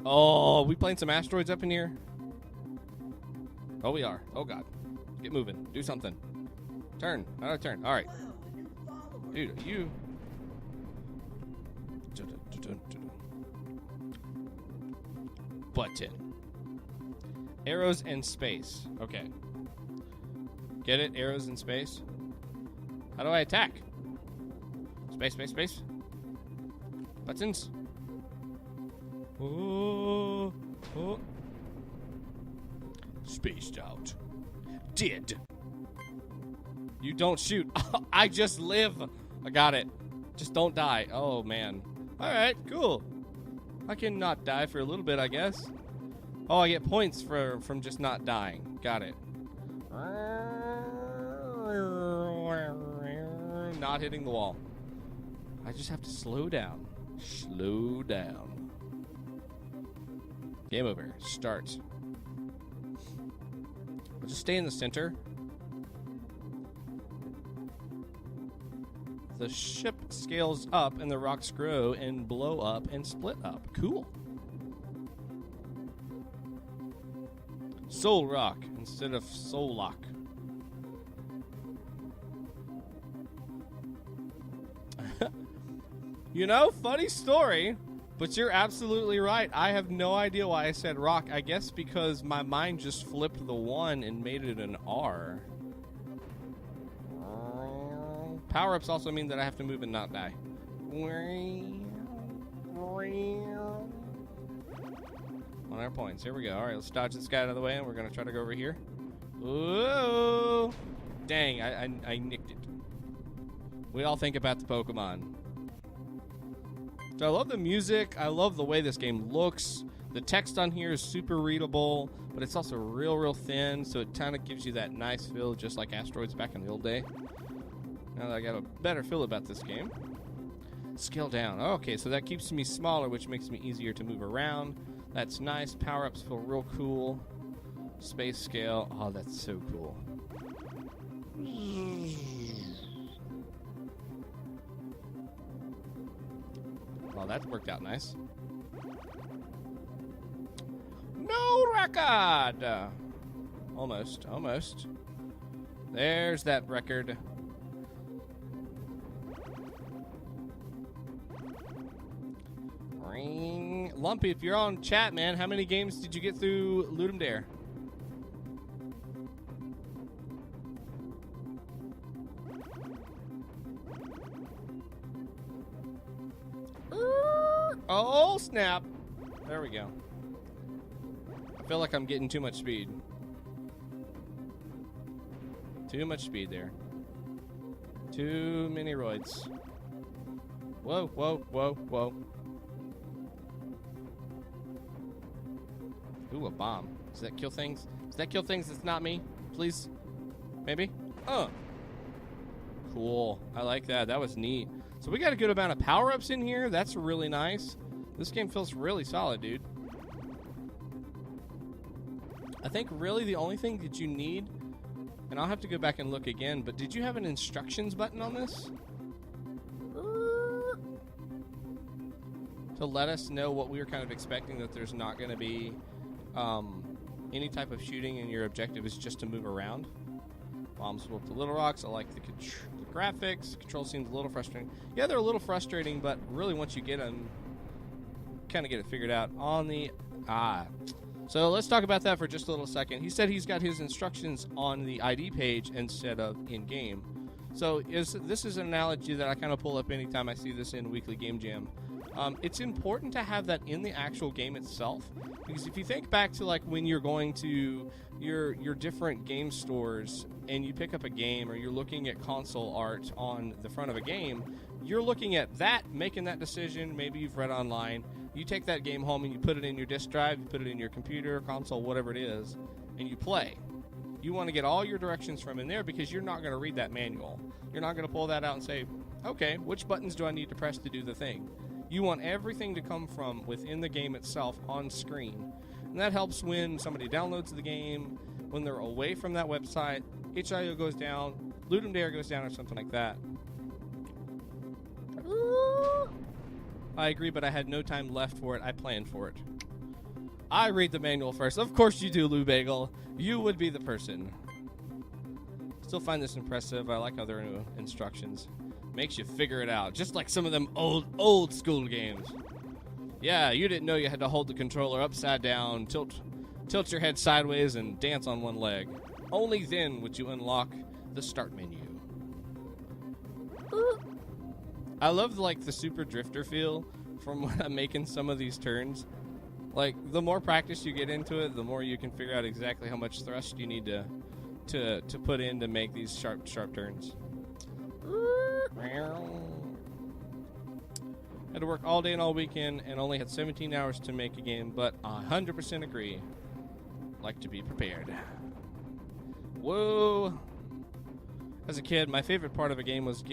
Oh, are we playing some asteroids up in here? Oh, we are. Oh, God. Get moving. Do something. Turn. Another turn. All right. Dude, you... Button. Arrows and space. Okay. Get it? Arrows and space. How do I attack? Space, space, space. Buttons. Oh, oh. Spaced out. Dead. You don't shoot. I just live. I got it. Just don't die. Oh, man. All right, cool. I can not die for a little bit, I guess. Oh, I get points from just not dying. Got it. Not hitting the wall. I just have to slow down. Slow down. Game over. Start. I'll just stay in the center. The ship scales up and the rocks grow and blow up and split up. Cool. Soul Rock instead of Soul Lock. You know, funny story, but you're absolutely right. I have no idea why I said rock. I guess because my mind just flipped the 1 and made it an R. Power-ups also mean that I have to move and not die. 100 points. Here we go. All right, let's dodge this guy out of the way, and we're going to try to go over here. Ooh! Dang, I nicked it. We all think about the Pokemon. So I love the music. I love the way this game looks. The text on here is super readable, but it's also real thin, so it kind of gives you that nice feel, just like Asteroids back in the old day. Now that I got a better feel about this game. Scale down. Okay, so that keeps me smaller, which makes me easier to move around. That's nice. Power-ups feel real cool. Space scale. Oh, that's so cool. Well, that worked out nice. No record! Almost. There's that record. Lumpy, if you're on chat, man, how many games did you get through Ludum Dare? Oh, snap. There we go. I feel like I'm getting too much speed. Too much speed there. Too many roids. Whoa, whoa, whoa, whoa. Ooh, a bomb. Does that kill things? Does that kill things that's not me? Please? Maybe? Oh. Cool. I like that. That was neat. So we got a good amount of power-ups in here. That's really nice. This game feels really solid, dude. I think really the only thing that you need, and I'll have to go back and look again, but did you have an instructions button on this? To let us know what we were kind of expecting, that there's not going to be any type of shooting and your objective is just to move around. Bombs will up to little rocks. I like the graphics. The control seems a little frustrating. Yeah, they're a little frustrating, but really once you get them, kind of get it figured out on the... So let's talk about that for just a little second. He said he's got his instructions on the ID page instead of in-game. So this is an analogy that I kind of pull up anytime I see this in Weekly Game Jam. It's important to have that in the actual game itself, because if you think back to like when you're going to your different game stores and you pick up a game, or you're looking at console art on the front of a game, you're looking at that, making that decision. Maybe you've read online. You take that game home and you put it in your disk drive, you put it in your computer, console, whatever it is, and you play. You want to get all your directions from in there because you're not going to read that manual. You're not going to pull that out and say, okay, which buttons do I need to press to do the thing? You want everything to come from within the game itself on screen. And that helps when somebody downloads the game, when they're away from that website, HIO goes down, Ludum Dare goes down, or something like that. I agree, but I had no time left for it. I planned for it. I read the manual first. Of course you do, Lou Bagel. You would be the person. Still find this impressive. I like how there are new instructions. Makes you figure it out, just like some of them old school games. Yeah, you didn't know you had to hold the controller upside down, tilt your head sideways, and dance on one leg. Only then would you unlock the start menu. I love like the Super Drifter feel from when I'm making some of these turns. Like the more practice you get into it, the more you can figure out exactly how much thrust you need to put in to make these sharp turns. Had to work all day and all weekend and only had 17 hours to make a game, but 100% agree. Like to be prepared. Whoa. As a kid, my favorite part of a game was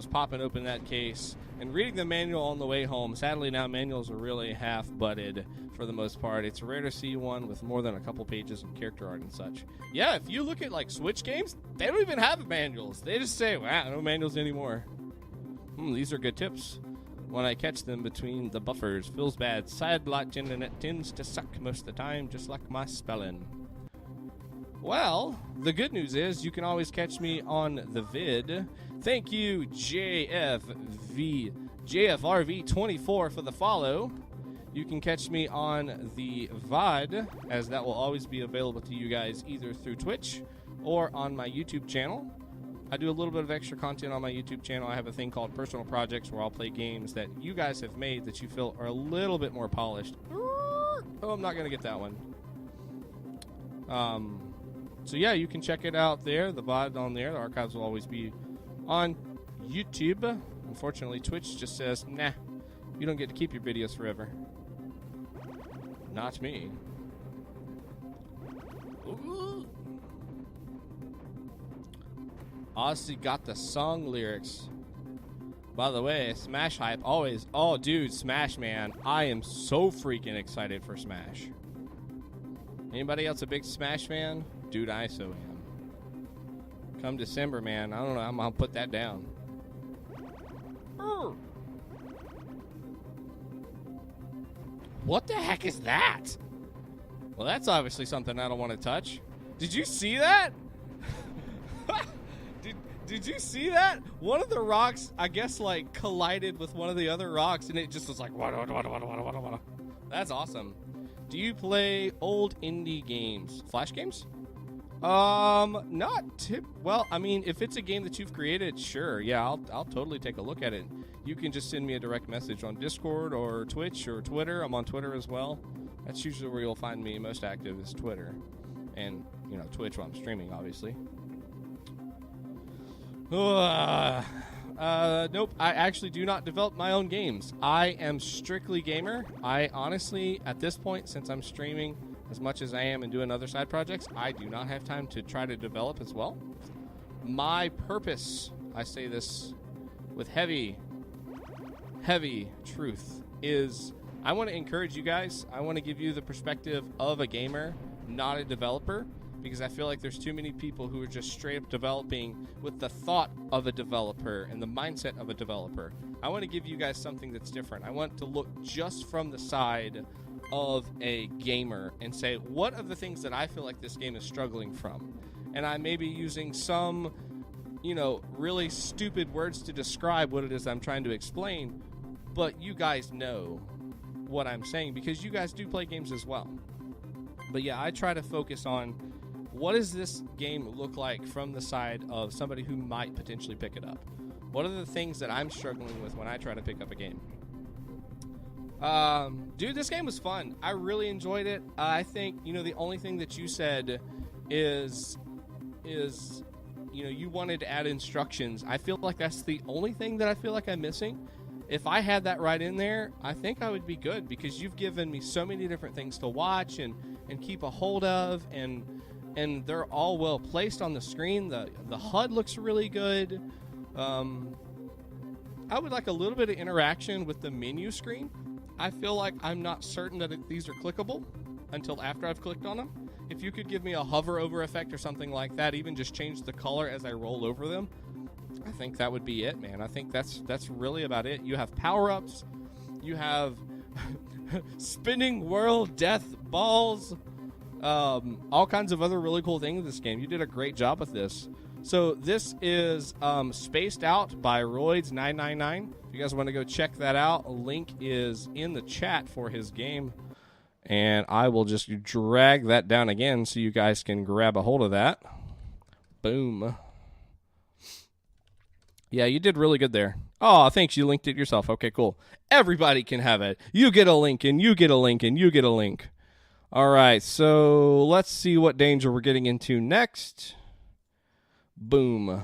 popping open that case and reading the manual on the way home. Sadly, now manuals are really half-butted for the most part. It's rare to see one with more than a couple pages of character art and such. Yeah, if you look at like Switch games, they don't even have manuals. They just say, wow, no manuals anymore. These are good tips. When I catch them between the buffers, feels bad. Side-lot internet tends to suck most of the time, just like my spelling. Well, the good news is you can always catch me on the vid. Thank you, JFRV24 for the follow. You can catch me on the VOD, as that will always be available to you guys either through Twitch or on my YouTube channel. I do a little bit of extra content on my YouTube channel. I have a thing called Personal Projects where I'll play games that you guys have made that you feel are a little bit more polished. Oh, I'm not going to get that one. So yeah, you can check it out there. The VOD on there. The archives will always be on YouTube. Unfortunately, Twitch just says, nah, you don't get to keep your videos forever. Not me. Ooh. Ozzy got the song lyrics. By the way, Smash hype always. Oh, dude, Smash, man. I am so freaking excited for Smash. Anybody else a big Smash fan? Dude, I so am. Come December, man. I don't know. I'm going to put that down. What the heck is that? Well, that's obviously something I don't want to touch. Did you see that? Did you see that? One of the rocks, I guess, like, collided with one of the other rocks, and it just was like, wada. That's awesome. Do you play old indie games? Flash games? Not tip. Well, I mean, if it's a game that you've created, sure. Yeah, I'll totally take a look at it. You can just send me a direct message on Discord or Twitch or Twitter. I'm on Twitter as well. That's usually where you'll find me most active is Twitter. And, you know, Twitch while I'm streaming, obviously. Nope, I actually do not develop my own games. I am strictly gamer. I honestly, at this point, since I'm streaming as much as I am and doing other side projects, I do not have time to try to develop as well. My purpose, I say this with heavy truth, is I want to encourage you guys. I want to give you the perspective of a gamer, not a developer, because I feel like there's too many people who are just straight up developing with the thought of a developer and the mindset of a developer. I want to give you guys something that's different. I want to look just from the side of a gamer and say, what are the things that I feel like this game is struggling from? And I may be using some, you know, really stupid words to describe what it is I'm trying to explain, but you guys know what I'm saying because you guys do play games as well. But yeah, I try to focus on what does this game look like from the side of somebody who might potentially pick it up? What are the things that I'm struggling with when I try to pick up a game? Dude, this game was fun. I really enjoyed it. I think, you know, the only thing that you said is, you know, you wanted to add instructions. I feel like that's the only thing that I feel like I'm missing. If I had that right in there, I think I would be good because you've given me so many different things to watch and keep a hold of, and they're all well placed on the screen. The HUD looks really good. I would like a little bit of interaction with the menu screen. I feel like I'm not certain that these are clickable until after I've clicked on them. If you could give me a hover over effect or something like that, even just change the color as I roll over them, I think that would be it, man. I think that's really about it. You have power-ups. You have spinning world death balls. All kinds of other really cool things in this game. You did a great job with this. So this is Spaced Out by Roids999. If you guys want to go check that out, a link is in the chat for his game. And I will just drag that down again so you guys can grab a hold of that. Boom. Yeah, you did really good there. Oh, thanks. You linked it yourself. Okay, cool. Everybody can have it. You get a link, and you get a link, and you get a link. All right, so let's see what danger we're getting into next. Boom.